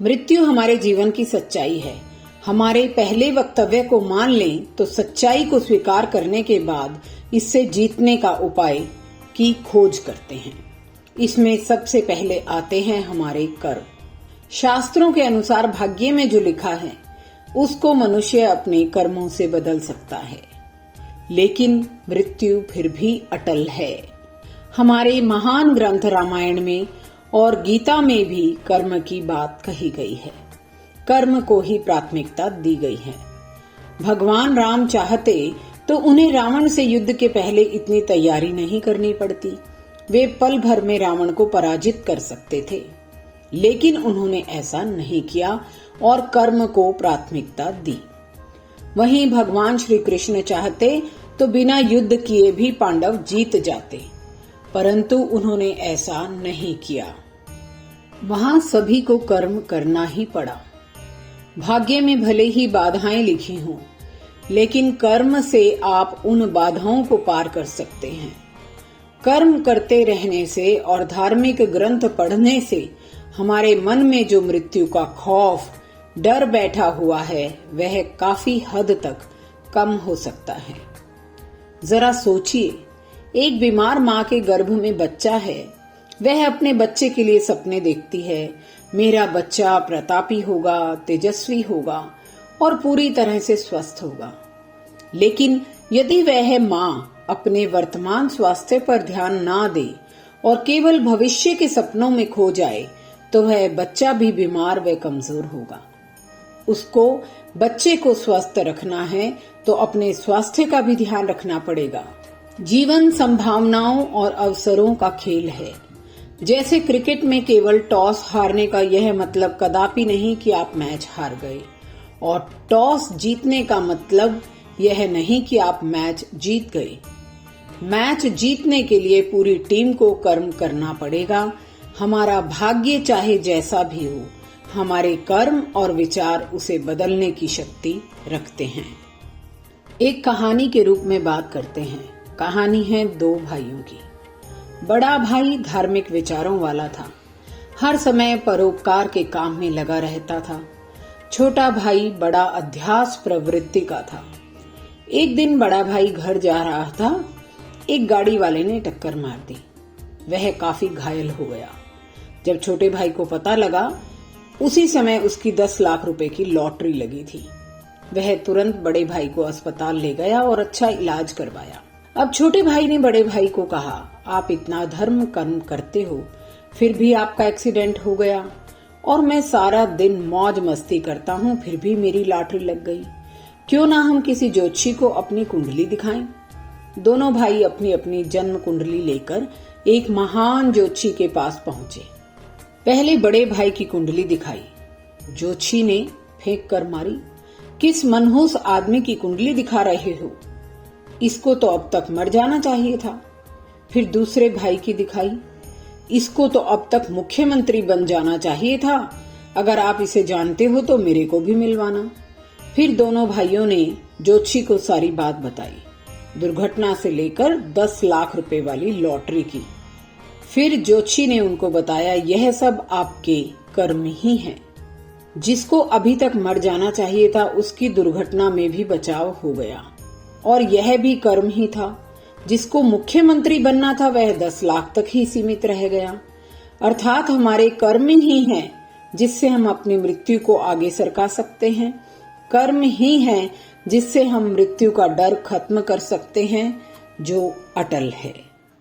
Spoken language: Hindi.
मृत्यु हमारे जीवन की सच्चाई है। हमारे पहले वक्तव्य को मान लें तो सच्चाई को स्वीकार करने के बाद इससे जीतने का उपाय की खोज करते हैं। इसमें सबसे पहले आते हैं हमारे कर्म। शास्त्रों के अनुसार भाग्य में जो लिखा है उसको मनुष्य अपने कर्मों से बदल सकता है, लेकिन मृत्यु फिर भी अटल है। हमारे महान ग्रंथ रामायण में और गीता में भी कर्म की बात कही गई है। कर्म को ही प्राथमिकता दी गई है। भगवान राम चाहते तो उन्हें रावण से युद्ध के पहले इतनी तैयारी नहीं करनी पड़ती। वे पल भर में रावण को पराजित कर सकते थे, लेकिन उन्होंने ऐसा नहीं किया और कर्म को प्राथमिकता दी। वहीं भगवान श्री कृष्ण चाहते तो बिना युद्ध किए भी पांडव जीत जाते, परंतु उन्होंने ऐसा नहीं किया। वहां सभी को कर्म करना ही पड़ा। भाग्य में भले ही बाधाएं लिखी हों, लेकिन कर्म से आप उन बाधाओं को पार कर सकते हैं। कर्म करते रहने से और धार्मिक ग्रंथ पढ़ने से हमारे मन में जो मृत्यु का खौफ, डर बैठा हुआ है, वह काफी हद तक कम हो सकता है। जरा सोचिए, एक बीमार माँ के गर्भ में बच्चा है। वह अपने बच्चे के लिए सपने देखती है। मेरा बच्चा प्रतापी होगा, तेजस्वी होगा और पूरी तरह से स्वस्थ होगा। लेकिन यदि वह माँ अपने वर्तमान स्वास्थ्य पर ध्यान ना दे और केवल भविष्य के सपनों में खो जाए, तो वह बच्चा भी बीमार व कमजोर होगा। उसको बच्चे को स्वस्थ रखना है तो अपने स्वास्थ्य का भी ध्यान रखना पड़ेगा। जीवन संभावनाओं और अवसरों का खेल है। जैसे क्रिकेट में केवल टॉस हारने का यह मतलब कदापि नहीं कि आप मैच हार गए, और टॉस जीतने का मतलब यह नहीं कि आप मैच जीत गए। मैच जीतने के लिए पूरी टीम को कर्म करना पड़ेगा। हमारा भाग्य चाहे जैसा भी हो, हमारे कर्म और विचार उसे बदलने की शक्ति रखते हैं। एक कहानी के रूप में बात करते हैं। कहानी है दो भाइयों की। बड़ा भाई धार्मिक विचारों वाला था। हर समय परोपकार के काम में लगा रहता था। छोटा भाई बड़ा अध्यास प्रवृत्ति का था। एक दिन बड़ा भाई घर जा रहा था, एक गाड़ी वाले ने टक्कर मार दी। वह काफी घायल हो गया। जब छोटे भाई को पता लगा, उसी समय उसकी 10 लाख रुपए की लॉटरी लगी थी। वह तुरंत बड़े भाई को अस्पताल ले गया और अच्छा इलाज करवाया। अब छोटे भाई ने बड़े भाई को कहा, आप इतना धर्म कर्म करते हो, फिर भी आपका एक्सीडेंट हो गया, और मैं सारा दिन मौज मस्ती करता हूँ, फिर भी मेरी लॉटरी लग गई। क्यों ना हम किसी ज्योतिषी को अपनी कुंडली दिखाएं। दोनों भाई अपनी अपनी जन्म कुंडली लेकर एक महान ज्योतिषी के पास पहुंचे। पहले बड़े भाई की कुंडली दिखाई। ज्योतिषी ने फेंक कर मारी, किस मनहूस आदमी की कुंडली दिखा रहे हो, इसको तो अब तक मर जाना चाहिए था। फिर दूसरे भाई की दिखाई, इसको तो अब तक मुख्यमंत्री बन जाना चाहिए था। अगर आप इसे जानते हो तो मेरे को भी मिलवाना। फिर दोनों भाइयों ने ज्योतिषी को सारी बात बताई, दुर्घटना से लेकर 10 लाख रुपए वाली लॉटरी की। फिर ज्योतिषी ने उनको बताया, यह सब आपके कर्म ही हैं। जिसको अभी तक मर जाना चाहिए था, उसकी दुर्घटना में भी बचाव हो गया, और यह भी कर्म ही था। जिसको मुख्यमंत्री बनना था, वह 10 लाख तक ही सीमित रह गया। अर्थात हमारे कर्म ही हैं जिससे हम अपनी मृत्यु को आगे सरका सकते हैं। कर्म ही है जिससे हम मृत्यु का डर खत्म कर सकते हैं, जो अटल है।